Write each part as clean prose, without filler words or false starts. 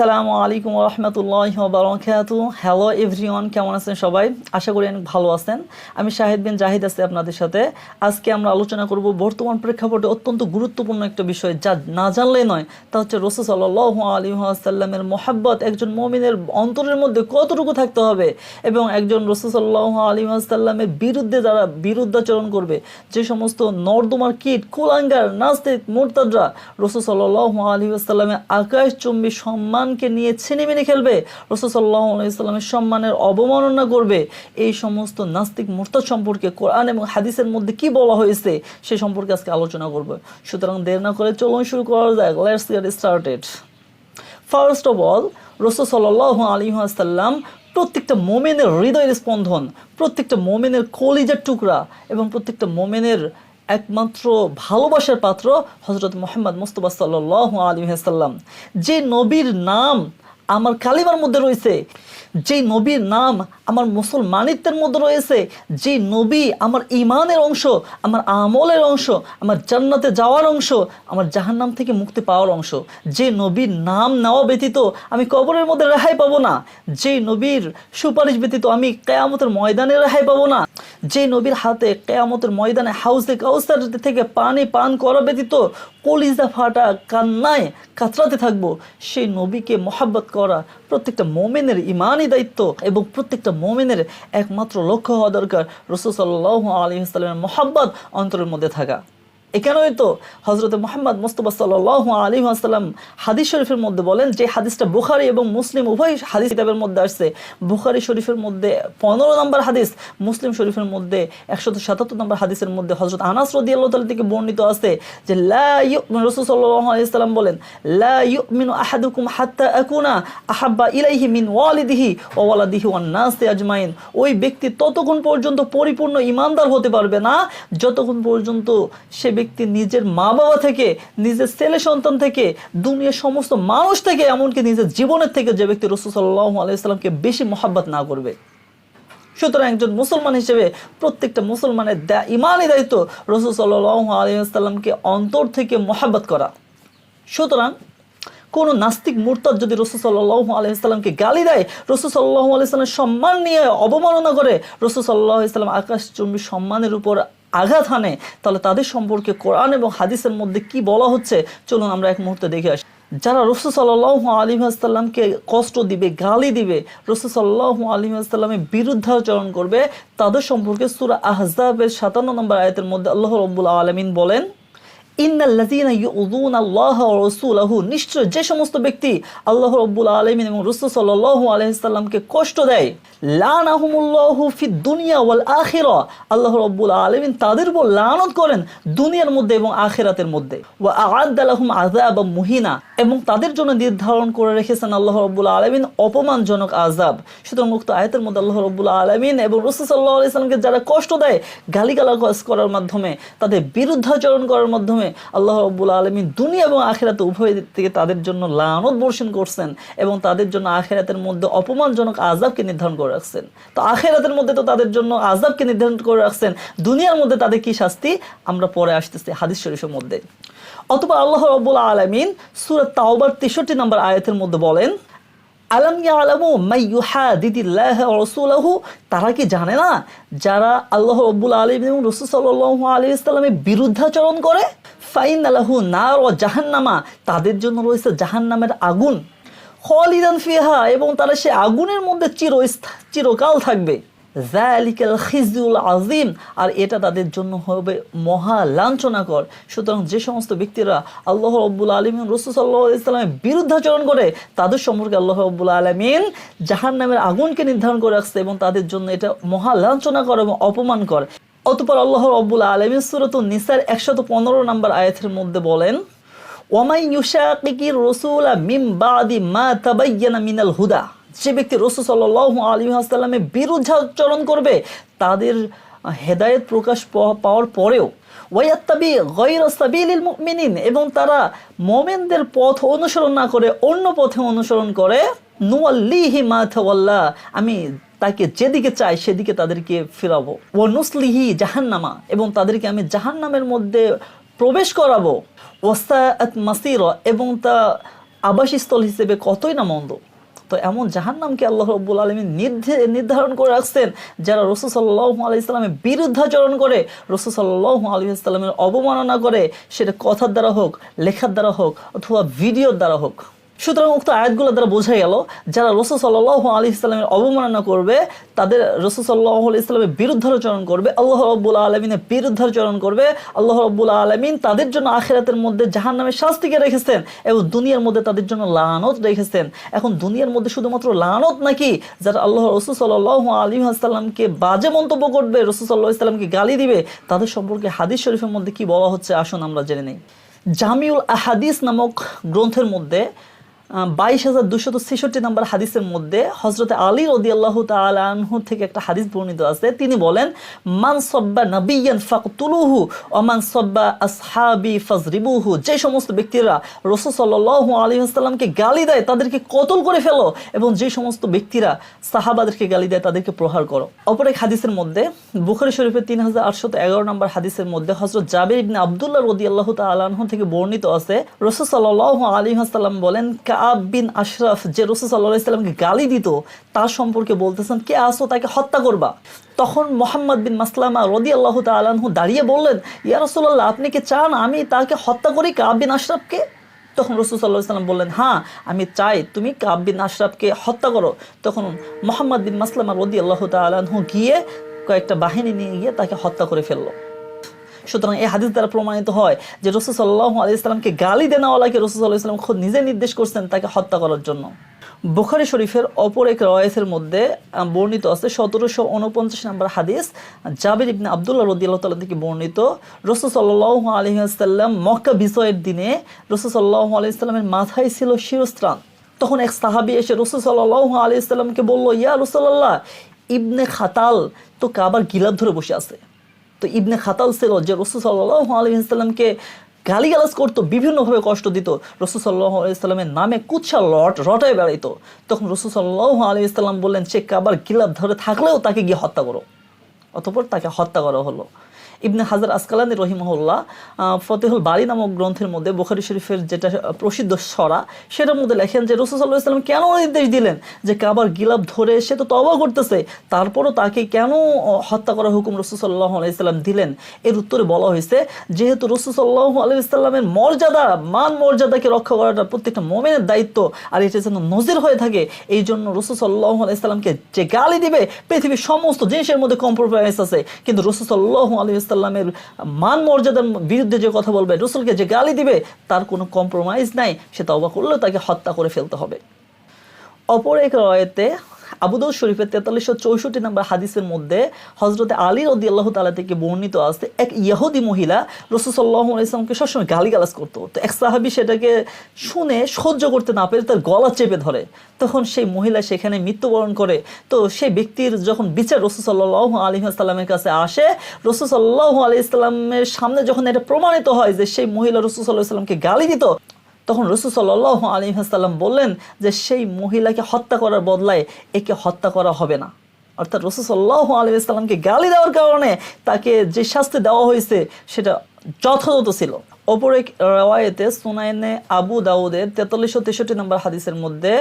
আসসালামু আলাইকুম ওয়া রাহমাতুল্লাহি ওয়া বারাকাতুহু। হ্যালো এভরিওয়ান, কেমন আছেন সবাই? আশা করি অনেক ভালো আছেন। আমি শাহিদ বিন জাহিদ আছি আপনাদের সাথে। আজকে আমরা আলোচনা করব বর্তমান প্রেক্ষাপটে অত্যন্ত গুরুত্বপূর্ণ একটা বিষয়, যা না জানলেই নয়। তা হচ্ছে রাসূল সাল্লাল্লাহু আলাইহি ওয়াসাল্লামের মহব্বত একজন মুমিনের অন্তরের মধ্যে কতটুকু থাকতে হবে, এবং একজন রাসূল সাল্লাল্লাহু আলাইহি ওয়াসাল্লামের বিরুদ্ধে যারা বিরুদ্ধাচরণ করবে, যে সমস্ত নর্দমার কীট, কুলাঙ্গার, নাস্তিক, মুরতাদরা রাসূল সাল্লাল্লাহু আলাইহি ওয়াসাল্লামের আকাশচুম্বী সম্মানকে নিয়ে ছিনিমিনি খেলবে, রাসূল সাল্লাল্লাহু আলাইহি ওয়াসাল্লামের সম্মানের অবমাননা করবে, এই সমস্ত নাস্তিক মুরতাদ সম্পর্কে কোরআন এবং হাদিসের মধ্যে কি বলা হয়েছে সে সম্পর্কে আজকে আলোচনা করব। সুতরাং দেরি না করে চলুন শুরু করা যাক। Let's get started. First of all, রাসূল সাল্লাল্লাহু আলাইহি ওয়াসাল্লাম প্রত্যেকটা মোমেনের হৃদয়ের স্পন্দন, প্রত্যেকটা মোমেনের কলিজার টুকরা এবং প্রত্যেকটা মোমেনের একমাত্র ভালোবাসার পাত্র হযরত মুহাম্মদ মুস্তাফা সাল্লাল্লাহু আলাইহি ওয়াসাল্লাম। যে নবীর নাম আমার কালিমার মধ্যে রয়েছে, যে নবীর নাম আমার মুসলমানিত্বের মধ্যে রয়েছে, যে নবী আমার ঈমানের অংশ, আমার আমলের অংশ, আমার জান্নাতে যাওয়ার অংশ, আমার জাহান্নাম থেকে মুক্তি পাওয়ার অংশ, যে নবীর নাম নেওয়া ব্যতীত আমি কবরের মধ্যে রেহাই পাবো না, যে নবীর সুপারিশ ব্যতীত আমি কিয়ামতের ময়দানে রেহাই পাবো না, যে নবীর হাতে কিয়ামতের ময়দানে হাউজে কাউসার থেকে পানি পান করা ব্যতীত কলিজা ফাটা কান্নায় কাতরাতে থাকবো, সেই নবীকে মহব্বত করা প্রত্যেকটা মোমেনের ইমানি দায়িত্ব, এবং প্রত্যেকটা মোমেনের একমাত্র লক্ষ্য হওয়া দরকার রাসূল সাল্লাল্লাহু আলাইহি ওয়াসাল্লামের মহব্বত অন্তরের মধ্যে থাকা। এখানেই তো হযরত মুহাম্মদ মুস্তাফা সাল্লাল্লাহু আলাইহি ওয়াসাল্লাম হাদিস শরীফের মধ্যে বলেন, যে হাদিসটা বুখারী এবং মুসলিম উভয় হাদিস কিতাবের মধ্যে আসছে। বুখারী শরীফের মধ্যে 15 নম্বর হাদিস, মুসলিম শরীফের মধ্যে 177 নম্বর হাদিসের মধ্যে হযরত আনাস রাদিয়াল্লাহু তাআলা থেকে বর্ণিত আছে যে রাসূল সাল্লাল্লাহু আলাইহি ওয়াসাল্লাম বলেন, লা ইউমিনু আহাদুকুম হাত্তা আকুনা আহাব্বা ইলাইহি মিন ওয়ালিদিহি ওয়া ওয়ালাদিহি ওয়ান নাসি আজমাইন। ওই ব্যক্তি ততক্ষণ পর্যন্ত পরিপূর্ণ ঈমানদার হতে পারবে না যতক্ষণ পর্যন্ত সে ব্যক্তি নিজের মা বাবা থেকে, নিজের ছেলে সন্তান থেকে, দুনিয়ার সমস্ত মানুষ থেকে, এমনকি নিজের জীবনের থেকে যে ব্যক্তি রাসূল সাল্লাল্লাহু আলাইহি ওয়াসাল্লামকে বেশি মহব্বত না করবে। সুতরাং একজন মুসলমান হিসেবে প্রত্যেকটা মুসলমানের ইমানি দায়িত্ব রাসূল সাল্লাল্লাহু আলাইহি ওয়াসাল্লামকে অন্তর থেকে মহব্বত করা। সুতরাং কোন নাস্তিক মুরতাদ যদি রাসূল সাল্লাল্লাহু আলাইহি ওয়াসাল্লামকে গালি দেয়, রাসূল সাল্লাল্লাহু আলাইহি ওয়াসাল্লামের সম্মান নিয়ে অবমাননা করে, রাসূল সাল্লাল্লাহু আলাইহি ওয়াসাল্লাম আকাশচুম্বী সম্মানের উপর আঘাত হানে, তাহলে তাদের সম্পর্কে কোরআন এবং হাদিসের মধ্যে কি বলা হচ্ছে চলুন আমরা এক মুহূর্তে দেখে আসি। যারা রাসূল সাল্লাল্লাহু আলাইহি ওয়াসাল্লামকে কষ্ট দিবে, গালি দিবে, রাসূল সাল্লাল্লাহু আলাইহি ওয়াসাল্লামের বিরুদ্ধাচরণ করবে, তাদের সম্পর্কে সূরা আহজাবের 57 নম্বর আয়াতের মধ্যে আল্লাহ রাব্বুল আলামিন বলেন, ইন্নাল্লাযীনা ইউযুনাল্লাহা ওয়া রাসূলাহু, নিশ্চয় যে সমস্ত ব্যক্তি আল্লাহ রাব্বুল আলামিন এবং রাসূল সাল্লাল্লাহু আলাইহি ওয়াসাল্লামকে কষ্ট দেয়, লানাহুমুল্লাহু ফিদ দুনিয়া ওয়াল আখিরা, আল্লাহ রাব্বুল আলামিন তাদের উপর লানত করেন দুনিয়ার মধ্যে এবং আখিরাতের মধ্যে, ওয়া আ'আদ্দা লাহুম আযাবাম মুহিনা, এবং তাদের জন্য নির্ধারণ করে রেখেছেন আল্লাহ রাব্বুল আলামিন অপমানজনক আযাব। সুতরাং উক্ত আয়াতের মধ্যে আল্লাহ রাব্বুল আলামিন এবং রাসূল সাল্লাল্লাহু আলাইহি ওয়াসাল্লামকে যারা কষ্ট দেয়, গালিগালাজ করার মাধ্যমে, তাদের বিরুদ্ধাচরণ করার মাধ্যমে আল্লাহ রাব্বুল আলামিন দুনিয়া এবং আখিরাতে উভয় দিক থেকে তাদের জন্য লানত বর্ষণ করছেন, এবং তাদের জন্য আখিরাতের মধ্যে অপমানজনক আযাবকে নির্ধারণ করে রাখছেন। তো আখিরাতের মধ্যে তো তাদের জন্য আযাবকে নির্ধারণ করে রাখছেন, দুনিয়ার মধ্যে তাদের কি শাস্তি আমরা পরে আসতেছি হাদিস শরীফের মধ্যে। অথবা আল্লাহ রাব্বুল আলামিন সূরা তাওবার 63 নম্বর আয়াতের মধ্যে বলেন, আলাম ইয়ালামু মাই ইউহাদিদিল্লাহি ওয়া রাসূলুহু, তারা কি জানে না যারা আল্লাহ রাব্বুল আলামিন এবং রাসূল সাল্লাল্লাহু আলাইহি ওয়াসাল্লামের বিরুদ্ধাচরণ করে, ফাইন্না লাহু নার ওয়া জাহান্নামা, তাদের জন্য রয়েছে জাহান্নামের আগুন, খালিদান ফিহা, এবং তারা সে আগুনের মধ্যে চিরকাল থাকবে, যালিকাল খিজুল আযীম, আর এটা তাদের জন্য হবে মহা লাঞ্ছনাকর। সুতরাং যে সমস্ত ব্যক্তিরা আল্লাহ রাব্বুল আলামিন রাসূল সাল্লাল্লাহু আলাইহি ওয়াসাল্লামের বিরুদ্ধাচরণ করে, তাদের সম্পর্কে আল্লাহ রাব্বুল আলামিন জাহান্নামের আগুনকে নির্ধারণ করে রাখছে, এবং তাদের জন্য এটা মহা লাঞ্ছনাকর এবং অপমানকর। অতঃপর আল্লাহ রাব্বুল আলামিন সূরাতুন নিসার 115 নম্বর আয়াতের মধ্যে বলেন, ওয়ামাই ইউশাকিকির রাসূলা মিন বাদি মা তাবায়্যানা মিনাল হুদা, যে ব্যক্তি রাসূল সাল্লাল্লাহু আলাইহি ওয়াসাল্লামের বিরুদ্ধাচরণ করবে তাদের হেদায়েত প্রকাশ পাওয়ার পরেও, ওয়ায়াত্তাবি গায়রা সাবিলিল মুমিনিন, এবং তারা মুমিনদের পথ অনুসরণ না করে অন্য পথে অনুসরণ করে, নুওয়াল্লিহি মা তাওয়াল্লা, আমি তাকে যেদিকে চাই সেদিকে তাদেরকে ফিরাবো, ওয়া নুসলিহি জাহান্নামা, এবং তাদেরকে আমি জাহান্নামের মধ্যে প্রবেশ করাবো, ওয়াসাআত মাসিরা, এবং তা আবাসস্থল হিসেবে কতই না মন্দ। তো এমন জাহান্নামকে আল্লাহ রাব্বুল আলামিন নির্ধারণ করে রাখছেন যারা রাসূল সাল্লাল্লাহু আলাইহি ওয়াসাল্লামের বিরুদ্ধাচরণ করে, রাসূল সাল্লাল্লাহু আলাইহি ওয়াসাল্লামের অবমাননা করে, সেটা কথার দ্বারা হোক, লেখার দ্বারা হোক, অথবা ভিডিওর দ্বারা হোক। সুতরাং উক্ত আয়াতগুলো দ্বারা বোঝা গেল যারা রাসূল সাল্লাল্লাহু আলাইহি ওয়াসাল্লামের অবমাননা করবে, তাদের রাসূল সাল্লাল্লাহু আলাইহি ওয়াসাল্লামের বিরুদ্ধাচরণ করবে, আল্লাহ রাব্বুল আলামিনের বিরুদ্ধাচরণ করবে, আল্লাহ রাব্বুল আলামিন তাদের জন্য আখিরাতের মধ্যে জাহান্নামের শাস্তিকে রেখেছেন এবং দুনিয়ার মধ্যে তাদের জন্য লানত রেখেছেন। এখন দুনিয়ার মধ্যে শুধুমাত্র লানত নাকি, যারা আল্লাহ রাসূল সাল্লাল্লাহু আলাইহি ওয়াসাল্লামকে বাজে মন্তব্য করবে, রাসূল সাল্লাল্লাহু আলাইহি ওয়াসাল্লামকে গালি দিবে, তাদের সম্পর্কে হাদিস শরীফের মধ্যে কি বলা হচ্ছে আসুন আমরা জেনে নেই। জামিউল আহাদিস নামক গ্রন্থের মধ্যে 22,266 নম্বর হাদিসের মধ্যে হযরত আলী রাদিয়াল্লাহু তাআলা আনহু থেকে একটা হাদিস বর্ণিত আছে। তিনি বলেন, মান সাব্বা নাবিয়ান ফাকতুলুহু ওয়া মান সাব্বা আসহাবি ফাজরিবুহু। যে সমস্ত ব্যক্তিরা রাসূল সাল্লাল্লাহু আলাইহি ওয়াসাল্লামকে গালি দেয় তাদেরকে কতল করে ফেলো, এবং যে সমস্ত ব্যক্তিরা সাহাবাদেরকে গালি দেয় তাদেরকে প্রহার করো। অপর এক হাদিসের মধ্যে বুখারী শরীফের 3811 নম্বর হাদিসের মধ্যে হযরত জাবির ইবনে আব্দুল্লাহ রাদিয়াল্লাহু তাআলা আনহু থেকে বর্ণিত আছে, রাসূল সাল্লাল্লাহু আলাইহি ওয়াসাল্লাম বলেন, কাব বিন আশরাফ যে রাসূল সাল্লাল্লাহু আলাইহি ওয়াসাল্লামকে গালি দিত তার সম্পর্কে বলতেছেন, কে আসো তাকে হত্যা করবা। তখন মুহাম্মদ বিন মাসলামা রাদিয়াল্লাহু তাআলা আনহু দাঁড়িয়ে বললেন, ইয়া রাসূলুল্লাহ, আপনি কি চান আমি তাকে হত্যা করি, কাব বিন আশরাফকে? তখন রাসূল সাল্লাল্লাহু আলাইহি ওয়াসাল্লাম বললেন, হ্যাঁ আমি চাই তুমি কাব বিন আশরাফকে হত্যা করো। তখন মুহাম্মদ বিন মাসলামা রাদিয়াল্লাহু তাআলা আনহু গিয়ে কয়েকটা বাহিনী নিয়ে গিয়ে তাকে হত্যা করে ফেললো। সুতরাং এই হাদিস দ্বারা প্রমাণিত হয় যে রাসূল সাল্লাল্লাহু আলাইহি ওয়াসাল্লামকে গালি দেওয়ালাকে রাসূল সাল্লাল্লাহু আলাইহি ওয়াসাল্লাম খুদ নিজে নির্দেশ করছেন তাকে হত্যা করার জন্য। বুখারী শরীফের অপর এক রওয়ায়াতের মধ্যে বর্ণিত আছে 1749 নম্বর হাদিস, জাবির ইবনে আব্দুল্লাহ রাদিয়াল্লাহু তাআলা থেকে বর্ণিত, রাসূল সাল্লাল্লাহু আলাইহি ওয়াসাল্লাম মক্কা বিজয়ের দিনে রাসূল সাল্লাল্লাহু আলাইহি ওয়াসাল্লামের মাথায় ছিল শিরস্ত্রাণ। তখন এক সাহাবী এসে রাসূল সাল্লাল্লাহু আলাইহি ওয়াসাল্লামকে বলল, ইয়া রাসূলুল্লাহ, ইবনে খাতাল তো কাবার গিলাফ ধরে বসে আছে। তো ইবনে খাতাল ছিল যে রাসূল সাল্লাল্লাহু আলাইহি ওয়াসাল্লামকে গালিগালাজ করতো, বিভিন্নভাবে কষ্ট দিত, রাসূল সাল্লাল্লাহু আলাইহি ওয়াসাল্লামের নামে কুৎসা রটায় বেড়াইতো। তখন রাসূল সাল্লাল্লাহু আলাইহি ওয়াসাল্লাম বললেন, সে কাবার গিলাফ ধরে থাকলেও তাকে গিয়ে হত্যা করো। অতঃপর তাকে হত্যা করা হলো। ইবনে হাজার আসকালানী রহিমাহুল্লাহ ফতেহুল বারী নামক গ্রন্থের মধ্যে বুখারী শরীফের যেটা প্রসিদ্ধ সরা, সেটার মধ্যে লেখেন যে রাসূল সাল্লাল্লাহু আলাইহি ওয়াসাল্লাম কেন নির্দেশ দিলেন যে কাবার গিলাফ ধরে সে তো তওবা করতেছে, তারপরও তাকে কেন হত্যা করার হুকুম রাসূল সাল্লাল্লাহু আলাইহি ওয়াসাল্লাম দিলেন? এর উত্তরে বলা হয়েছে, যেহেতু রাসূল সাল্লাল্লাহু আলাইহি ওয়াসাল্লামের মর্যাদা, মান মর্যাদাকে রক্ষা করাটা প্রত্যেকটা মুমিনের দায়িত্ব, আর এটা যেন নজির হয়ে থাকে, এই জন্য রাসূল সাল্লাল্লাহু আলাইহি ওয়াসাল্লামকে যে গালি দিবে, পৃথিবীর সমস্ত জিনিসের মধ্যে কম্প্রোমাইজ আছে, কিন্তু রাসূল সাল্লাল্লাহু আলাইহি ওয়াসাল্লামের মান মর্যাদার বিরুদ্ধে যে কথা বলবে, রাসূলকে যে গালি দিবে, তার কোনো কম্প্রোমাইজ নাই, সে তওবা করলেও তাকে হত্যা করে ফেলতে হবে। অপর এক রওয়ায়াতে আবু দাউদ শরীফের 4364 নম্বর হাদিসের মধ্যে হযরত আলী রাদিয়াল্লাহু তাআলা থেকে বর্ণিত আছে, এক ইহুদি মহিলা রাসূল সাল্লাল্লাহু আলাইহি ওয়াসাল্লামকে সবসময় গালিগালাজ করতো। তো এক সাহাবী সেটাকে শুনে সহ্য করতে না পেরে তার গলা চেপে ধরে। তখন সেই মহিলা সেখানে মৃত্যুবরণ করে। তো সেই ব্যক্তির যখন বিচার রাসূল সাল্লাল্লাহু আলাইহি ওয়াসাল্লামের কাছে আসে, রাসূল সাল্লাল্লাহু আলাইহি ওয়াসাল্লামের সামনে যখন এটা প্রমাণিত হয় যে সেই মহিলা রাসূল সাল্লাল্লাহু আলাইহি ওয়াসাল্লামকে গালি দিত, তখন রাসূল সাল্লাল্লাহু আলাইহি ওয়াসাল্লাম বললেন যে সেই মহিলাকে হত্যা করার বদলায় একে হত্যা করা হবে না। অর্থাৎ রাসূল সাল্লাল্লাহু আলাইহি ওয়াসাল্লামকে গালি দেওয়ার কারণে তাকে যে শাস্তি দেওয়া হয়েছে সেটা যথাযথ ছিল। অপর এক রওয়ায়াতে সুনানে আবু দাউদের 4363 নম্বর হাদিসের মধ্যে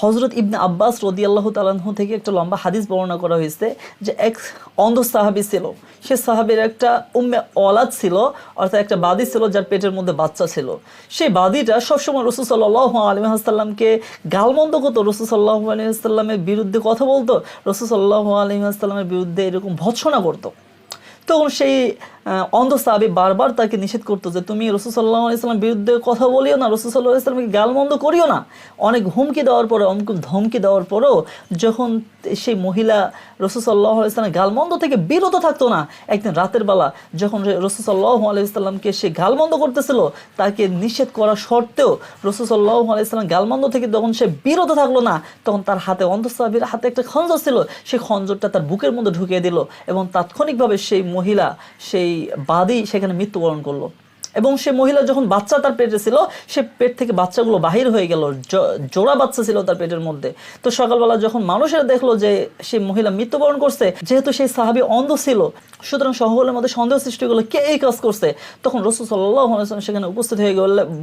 হযরত ইবনে আব্বাস রাদিয়াল্লাহু তাআলা আনহু থেকে একটা লম্বা হাদিস বর্ণনা করা হয়েছে যে এক অন্ধ সাহাবী ছিল, সে সাহাবীর একটা উম্মে ওলাদ ছিল, অর্থাৎ একটা বাদী ছিল যার পেটের মধ্যে বাচ্চা ছিল। সেই বাদীটা সবসময় রাসূল সাল্লাল্লাহু আলাইহি ওয়াসাল্লামকে গালমন্দ করতো, রাসূল সাল্লাল্লাহু আলাইহি ওয়াসাল্লামের বিরুদ্ধে কথা বলতো, রাসূল সাল্লাল্লাহু আলাইহি ওয়াসাল্লামের বিরুদ্ধে এরকম ভৎসনা করতো। তখন সেই অন্ধ সাহাবী বারবার তাকে নিষেধ করতো যে তুমি রাসূল সাল্লাল্লাহু আলাইহি ওয়াসাল্লামের বিরুদ্ধে কথা বলিও না, রাসূল সাল্লাল্লাহু আলাইহি ওয়াসাল্লামকে গালমন্দ করিও না। অনেক হুমকি দেওয়ার পরে, অনেক ধমকি দেওয়ার পরেও যখন সেই মহিলা রাসূল সাল্লাল্লাহু আলাইহি ওয়াসাল্লামের গালমন্দ থেকে বিরত থাকতো না, একদিন রাতের বেলা যখন রাসূল সাল্লাল্লাহু আলাইহি ওয়াসাল্লামকে সে গালমন্দ করতেছিল, তাকে নিষেধ করা সত্ত্বেও রাসূল সাল্লাল্লাহু আলাইহি ওয়াসাল্লাম গালমন্দ থেকে যখন সে বিরত থাকলো না, তখন তার হাতে, অন্ধ সাহাবীর হাতে একটা খঞ্জর ছিল, সেই খঞ্জরটা তার বুকের মধ্যে ঢুকিয়ে দিল এবং তাৎক্ষণিকভাবে সেই মহিলা, সেই বাদী সেখানে মৃত্যুবরণ করলো। এবং সে মহিলা যখন বাচ্চা তার পেটে ছিল, সে পেট থেকে বাচ্চাগুলো বাহির হয়ে গেল, জোড়া বাচ্চা ছিল তার পেটের মধ্যে। তো সকালবেলা যখন মানুষেরা দেখলো যে সেই মহিলা মৃত্যুবরণ করছে, যেহেতু সেই সাহাবী অন্ধ ছিল, সুতরাং সকলের মধ্যে সন্দেহ সৃষ্টি হলো কে এই কাজ করছে। তখন রাসূল সাল্লাল্লাহু আলাইহি ওয়াসাল্লাম সেখানে উপস্থিত হয়ে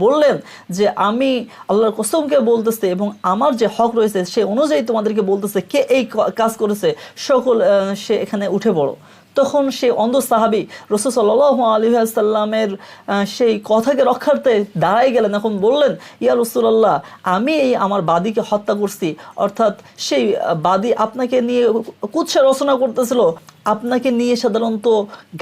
বললেন যে আমি আল্লাহর কসমকে বলতেছি এবং আমার যে হক রয়েছে সে অনুযায়ী তোমাদেরকে বলতেছে কে এই কাজ করেছে, সকল সে এখানে উঠে পড়ো। তখন সেই অন্ধ সাহাবী রাসূল সাল্লাল্লাহু আলাইহি ওয়াসাল্লামের সেই কথাকে রক্ষার্থে দাঁড়াই গেলেন, এখন বললেন ইয়া রাসূলুল্লাহ, আমি এই আমার বাদীকে হত্যা করছি, অর্থাৎ সেই বাদী আপনাকে নিয়ে কুৎসা রচনা করতেছিল, আপনাকে নিয়ে সাধারণত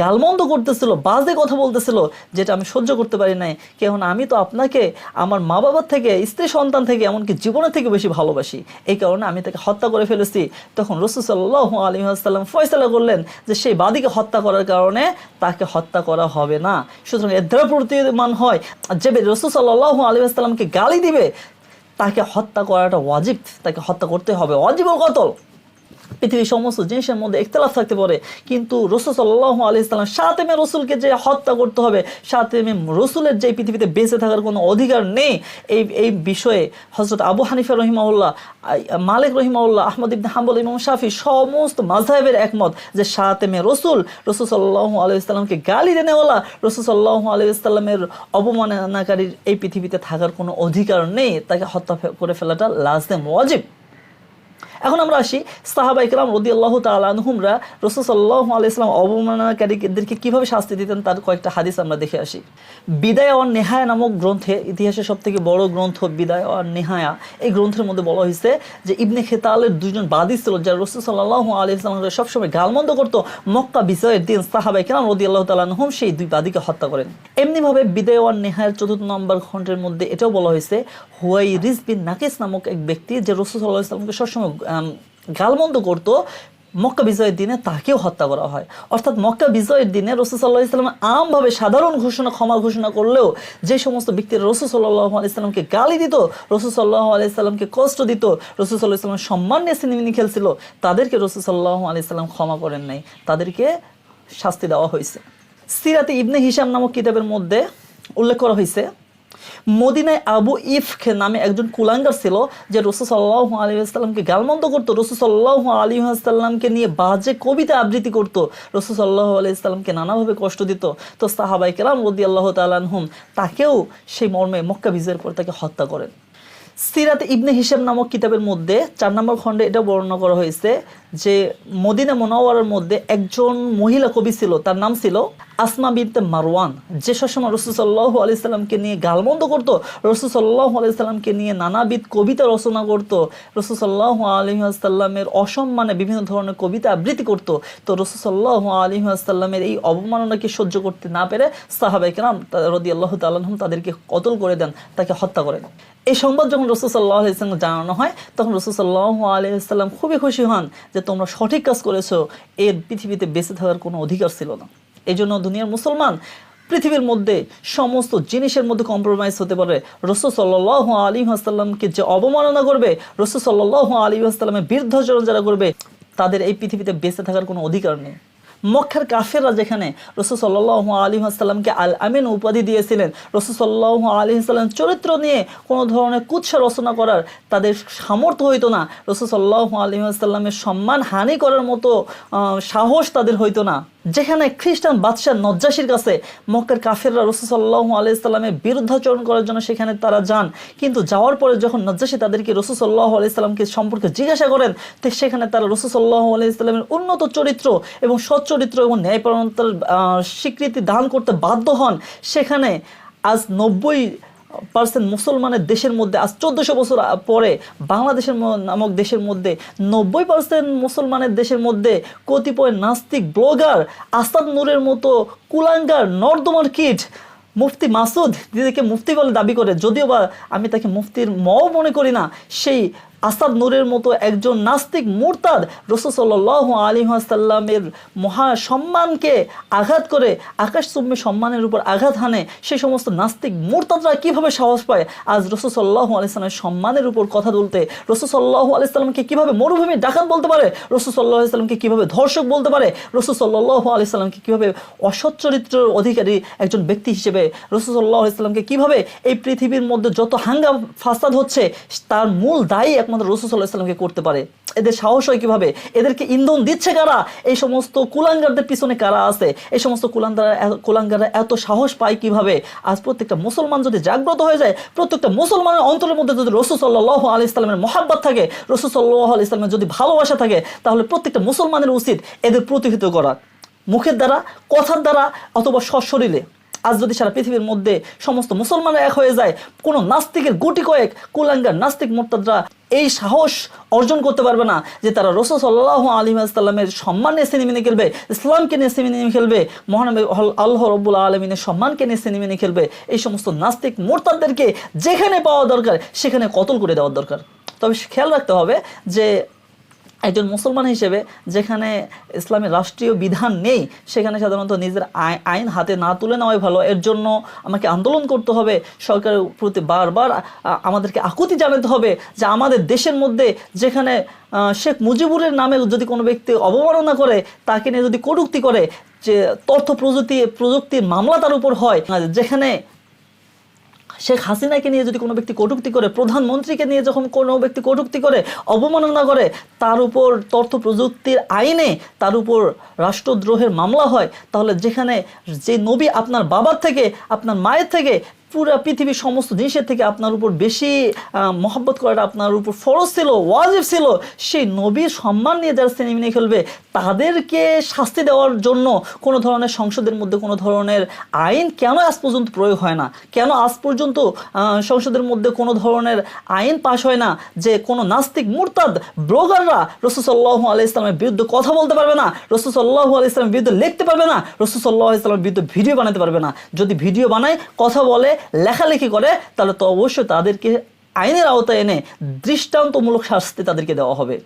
গালমন্দ করতেছিল, বাজে কথা বলতেছিল, যেটা আমি সহ্য করতে পারি নাই। কেননা আমি তো আপনাকে আমার মা বাবার থেকে, স্ত্রী সন্তান থেকে, এমনকি জীবনের থেকে বেশি ভালোবাসি, এই কারণে আমি তাকে হত্যা করে ফেলেছি। তখন রাসূল সাল্লাল্লাহু আলাইহি ওয়াসাল্লাম ফয়সালা করলেন যে সেই বাদীকে হত্যা করার কারণে তাকে হত্যা করা হবে না। সুতরাং এর দ্বারা প্রতীয়মান হয় যে রাসূল সাল্লাল্লাহু আলাইহি ওয়াসাল্লামকে গালি দিবে তাকে হত্যা করাটা ওয়াজিব, তাকে হত্যা করতে হবে, ওয়াজিবুল কতল। পৃথিবীর সমস্ত জিনিসের মধ্যে ইখতিলাফ থাকতে পারে, কিন্তু রাসূল সাল্লাল্লাহু আলাইহি ওয়াসাল্লাম শাতেমে রাসূলকে যে হত্যা করতে হবে, শাতেমে রাসূলের যে পৃথিবীতে বেঁচে থাকার কোনো অধিকার নেই, এই বিষয়ে হযরত আবু হানিফা রাহিমাহুল্লাহ, মালিক রাহিমাহুল্লাহ, আহমদ ইবনে হাম্বল, ইমাম শাফি সমস্ত মাযহাবের একমত যে শাতেমে রাসূল সাল্লাল্লাহু আলাইহি ওয়াসাল্লামকে গালি দেনেওয়ালা, রাসূল সাল্লাল্লাহু আলাইহি ওয়াসাল্লামের অবমাননাকারীর এই পৃথিবীতে থাকার কোনো অধিকার নেই, তাকে হত্যা করে ফেলাটা লাজম, ওয়াজিব। এখন আমরা আসি সাহাবা ইকরাম রাদিয়াল্লাহু তাআলা আনহুমরা রাসূল সাল্লাল্লাহু আলাইহি ওয়াসাল্লাম অবমাননাকারীদেরকে কিভাবে শাস্তি দিতেন তার কয়েকটা হাদিস আমরা দেখে আসি। বিদায় ওয়ান নেহায়া নামক গ্রন্থে, ইতিহাসের সবথেকে বড় গ্রন্থ বিদায় ওয়ান নেহায়া, এই গ্রন্থের মধ্যে বলা হয়েছে যে ইবনে খেতালের দুইজন বাদী ছিল যারা রাসূল সাল্লাল্লাহু আলাইহি ওয়াসাল্লামকে সবসময় গালমন্দ করত। মক্কা বিজয়ের দিন সাহাবা ইকরাম রাদিয়াল্লাহু তাআলা আনহুম সেই দুই বাদীকে হত্যা করেন। এমনিভাবে বিদায় ওয়ান নেহায়ার ৪র্থ নম্বর খণ্ডের মধ্যে এটাও বলা হয়েছে হুয়াইরিস বিন নাকিস নামক এক ব্যক্তি যে রাসূল সাল্লাল্লাহু আলাইহি ওয়াসাল্লামকে সবসময় গালমন্দ করত, মক্কা বিজয়ের দিনে তাকেও হত্যা করা হয়। অর্থাৎ মক্কা বিজয়ের দিনে রাসূল সাল্লাল্লাহু আলাইহি ওয়াসাল্লাম আমভাবে সাধারণ ঘোষণা, ক্ষমা ঘোষণা করলেও যে সমস্ত ব্যক্তিরা রাসূল সাল্লাল্লাহু আলাইহি ওয়াসাল্লামকে গালি দিত, রাসূল সাল্লাল্লাহু আলাইহি ওয়াসাল্লামকে কষ্ট দিত, রাসূল সাল্লাল্লাহু আলাইহি ওয়াসাল্লামের সম্মান নিয়ে সিনেমিনি খেলছিল, তাদেরকে রাসূল সাল্লাল্লাহু আলাইহি ওয়াসাল্লাম ক্ষমা করেন নাই, তাদেরকে শাস্তি দেওয়া হয়েছে। সিরাতে ইবনে হিশাম নামক কিতাবের মধ্যে উল্লেখ করা হয়েছে মদিনায় আবু ইফক নামে একজন কুলাঙ্গার ছিল যে রাসূল সাল্লাল্লাহু আলাইহি ওয়াসাল্লামকে গালমন্দ করত, রাসূল সাল্লাল্লাহু আলাইহি ওয়াসাল্লামকে নিয়ে বাজে কবিতা আবৃত্তি করত, রাসূল সাল্লাল্লাহু আলাইহি ওয়াসাল্লামকে নানাভাবে কষ্ট দিত। তো সাহাবায়ে কেরাম রাদিয়াল্লাহু তাআলা আনহুম তাকেও সেই মর্মে মক্কা বিজয়ের পর তাকে হত্যা করেন। সিরাতে ইবনে হিশাম নামক কিতাবের মধ্যে ৪ নম্বর খণ্ডে এটা বর্ণনা করা হয়েছে যে মদিনা মুনাওয়ারার মধ্যে একজন মহিলা কবি ছিল, তার নাম ছিল আসমা বিনতে মারওয়ান, যে সবসময় রাসূল সাল্লাল্লাহু আলাইহি ওয়াসাল্লামকে নিয়ে গালমন্দ করত, রাসূল সাল্লাল্লাহু আলাইহি ওয়াসাল্লামকে নিয়ে নানাবিধ কবিতা রচনা করত, রাসূল সাল্লাল্লাহু আলাইহি ওয়াসাল্লামের অসম্মানে বিভিন্ন ধরনের কবিতা আবৃত্তি করত। তো রাসূল সাল্লাল্লাহু আলাইহি ওয়াসাল্লামের এই অবমাননাকে সহ্য করতে না পেরে সাহাবায়ে কেরাম রাদিয়াল্লাহু তাআলা আনহুম তাদেরকে কতল করে দেন, তাকে হত্যা করেন। এই সংবাদ যখন রাসূল সাল্লাল্লাহু আলাইহি ওয়াসাল্লামকে জানানো হয় তখন রাসূল সাল্লাল্লাহু আলাইহি ওয়াসাল্লাম খুবই খুশি হন যে তোমরা সঠিক কাজ করেছো, এর পৃথিবীতে বেঁচে থাকার কোনো অধিকার ছিল না। এই জন্য দুনিয়ার মুসলমান পৃথিবীর মধ্যে সমস্ত জিনিসের মধ্যে কম্প্রোমাইজ হতে পারে, রাসূল সাল্লাল্লাহু আলাইহি ওয়াসাল্লামকে যে অবমাননা করবে, রাসূল সাল্লাল্লাহু আলাইহি ওয়াসাল্লামের বিরুদ্ধাচরণ যারা করবে, তাদের এই পৃথিবীতে বেঁচে থাকার কোনো অধিকার নেই। মক্কার কাফেররা যেখানে রাসূল সাল্লাল্লাহু আলাইহি ওয়াসাল্লামকে আল আমিন উপাধি দিয়েছিলেন, রাসূল সাল্লাল্লাহু আলাইহি ওয়াসাল্লামের চরিত্র নিয়ে কোনো ধরনের কুৎসা রচনা করার তাদের সামর্থ্য হইতো না, রাসূল সাল্লাল্লাহু আলাইহি ওয়াসাল্লামের সম্মান হানি করার মতো সাহস তাদের হইতো না। যেখানে খ্রিস্টান বাদশা নজ্জাশীর কাছে মক্কার কাফেররা রাসূল সাল্লাল্লাহু আলাইহি ওয়াসাল্লামের বিরুদ্ধাচরণ করার জন্য সেখানে তারা যান, কিন্তু যাওয়ার পরে যখন নজ্জাশী তাদেরকে রাসূল সাল্লাল্লাহু আলাইহি ওয়াসাল্লামকে সম্পর্কে জিজ্ঞাসা করেন, তো সেখানে তারা রাসূল সাল্লাল্লাহু আলাইহি ওয়াসাল্লামের উন্নত চরিত্র এবং সৎ চরিত্র এবং ন্যায়পরায়ণতার স্বীকৃতি দান করতে বাধ্য হন। সেখানে আজ 90% মুসলমানের দেশের মধ্যে, আজ 1400 বছর পরে বাংলাদেশের নামক দেশের মধ্যে 90% মুসলমানের দেশের মধ্যে কতিপয় নাস্তিক ব্লগার, আসাদ নূরের মতো কুলাঙ্গার নর্দমার কিট মুফতি মাসুদ নিজেকে মুফতি বলে দাবি করে, যদিও বা আমি তাকে মুফতির মও মনে করি না, সেই আসাদ নূরের মতো একজন নাস্তিক মুরতাদ রাসূল সাল্লাল্লাহু আলাইহি ওয়াসাল্লামের মহা সম্মানকে আঘাত করে আকাশচুম্বী সম্মানের উপর আঘাত হানে, সেই সমস্ত নাস্তিক মুরতাদরা কিভাবে সাহস পায় আজ রাসূল সাল্লাল্লাহু আলাইহি ওয়াসাল্লামের সম্মানের উপর কথা বলতে? রাসূল সাল্লাল্লাহু আলাইহি ওয়াসাল্লামকে কিভাবে মরুভূমির ডাকাত বলতে পারে? রাসূল সাল্লাল্লাহু আলাইহি ওয়াসাল্লামকে কিভাবে ধর্ষক বলতে পারে? রাসূল সাল্লাল্লাহু আলাইহি ওয়াসাল্লামকে কিভাবে অসৎ চরিত্রের অধিকারী একজন ব্যক্তি হিসেবে, রাসূল সাল্লাল্লাহু আলাইহি ওয়াসাল্লামকে কিভাবে এই পৃথিবীর মধ্যে যত হাঙ্গাম ফাসাদ হচ্ছে তার মূল দায়ী একমাত্র রাসূল সাল্লাল্লাহু আলাইহি ওয়াসাল্লামকে করতে পারে? এদের সাহস হয় কিভাবে? এদেরকে ইন্ধন দিচ্ছে কারা? এই সমস্ত কুলাঙ্গারদের পিছনে কারা আছে? এই সমস্ত কুলাঙ্গাররা এত সাহস পায় কিভাবে? আজ প্রত্যেকটা মুসলমান যদি জাগ্রত হয়ে যায়, প্রত্যেকটা মুসলমানের অন্তরের মধ্যে যদি রাসূল সাল্লাল্লাহু আলাইহি ওয়াসাল্লামের মহব্বত থাকে, রাসূল সাল্লাল্লাহু আলাইহি ওয়াসাল্লামের যদি ভালোবাসা থাকে, তাহলে প্রত্যেকটা মুসলমানের উচিত এদের প্রতিহত করা, মুখের দ্বারা, কথার দ্বারা অথবা সশরীরে। আজ যদি সারা পৃথিবীর মধ্যে সমস্ত মুসলমানরা এক হয়ে যায়, কোনো নাস্তিকের গুটি কয়েক কুলাঙ্গার নাস্তিক মুরতাদরা এই সাহস অর্জন করতে পারবে না যে তারা রাসূল সাল্লাল্লাহু আলাইহি ওয়াসাল্লামের সম্মান নিয়ে সিনেমিনে খেলবে, ইসলামকে নিয়ে সিনেমিনে খেলবে, মহানবী আল্লাহ রাব্বুল আলামিনের সম্মানকে নিয়ে সিনেমিনে খেলবে। এই সমস্ত নাস্তিক মুরতাদদেরকে যেখানে পাওয়া দরকার সেখানে কতল করে দেওয়ার দরকার। তবে খেয়াল রাখতে হবে যে একজন মুসলমান হিসেবে যেখানে ইসলামের রাষ্ট্রীয় বিধান নেই সেখানে সাধারণত নিজের আইন হাতে না তুলে নেওয়াই ভালো। এর জন্য আমাকে আন্দোলন করতে হবে, সরকারের প্রতি বারবার আমাদেরকে আকুতি জানাতে হবে যে আমাদের দেশের মধ্যে যেখানে শেখ মুজিবুরের নামে যদি কোনো ব্যক্তি অবমাননা করে, তাকে নিয়ে যদি কটূক্তি করে, যে তথ্য প্রযুক্তির মামলা তার উপর হয়, যেখানে শেখ হাসিনাকে নিয়ে যদি কোনো ব্যক্তি কটূক্তি করে, প্রধানমন্ত্রীকে নিয়ে যখন কোনো ব্যক্তি কটূক্তি করে, অবমাননা করে, তার উপর তথ্য প্রযুক্তির আইনে তার উপর রাষ্ট্রদ্রোহের মামলা হয়, তাহলে যেখানে যে নবী আপনার বাবার থেকে, আপনার মায়ের থেকে, পুরা পৃথিবীর সমস্ত জিনিসের থেকে আপনার উপর বেশি মহব্বত করাটা আপনার উপর ফরজ ছিল, ওয়াজিব ছিল, সেই নবীর সম্মান নিয়ে যারা সিনেমিনে খেলবে তাদেরকে শাস্তি দেওয়ার জন্য কোনো ধরনের সংসদের মধ্যে কোনো ধরনের আইন কেন আজ পর্যন্ত প্রয়োগ হয় না? কেন আজ পর্যন্ত সংসদের মধ্যে কোনো ধরনের আইন পাশ হয় না যে কোনো নাস্তিক মুরতাদ ব্লগাররা রাসূল সাল্লাল্লাহু আলাইহি ওয়াসাল্লামের বিরুদ্ধে কথা বলতে পারবে না, রাসূল সাল্লাল্লাহু আলাইহি ওয়াসাল্লামের বিরুদ্ধে লিখতে পারবে না, রাসূল সাল্লাল্লাহু আলাইহি ওয়াসাল্লামের বিরুদ্ধে ভিডিও বানাতে পারবে না? যদি ভিডিও বানায়, কথা বলে, লেখালেখি করে, তাহলে তো অবশ্যই তাদেরকে আইনের আওতায় এনে দৃষ্টান্তমূলক শাস্তি তাদেরকে দেওয়া হবে।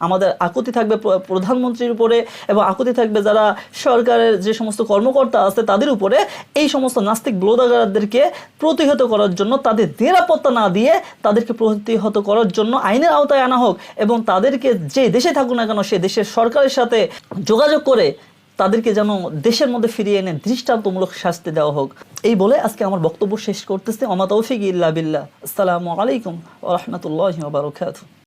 আমাদের আকুতি থাকবে প্রধানমন্ত্রীর উপরে এবং আকুতি থাকবে যারা সরকারের যে সমস্ত কর্মকর্তা আছে তাদের উপরে। এই সমস্ত নাস্তিক ব্লগারদেরকে প্রতিহত করার জন্য, তাদের নিরাপত্তা না দিয়ে তাদেরকে প্রতিহত করার জন্য আইনের আওতায় আনা হোক এবং তাদেরকে যে দেশে থাকুক না কেন সে দেশের সরকারের সাথে যোগাযোগ করে তাদেরকে যেন দেশের মধ্যে ফিরিয়ে এনে দৃষ্টান্তমূলক শাস্তি দেওয়া হোক। এই বলে আজকে আমার বক্তব্য শেষ করতেছি। ওমা তৌফিক ইল্লা বিল্লাহ। আসসালামু আলাইকুম ওয়া রাহমাতুল্লাহি ওয়া বারাকাতুহু।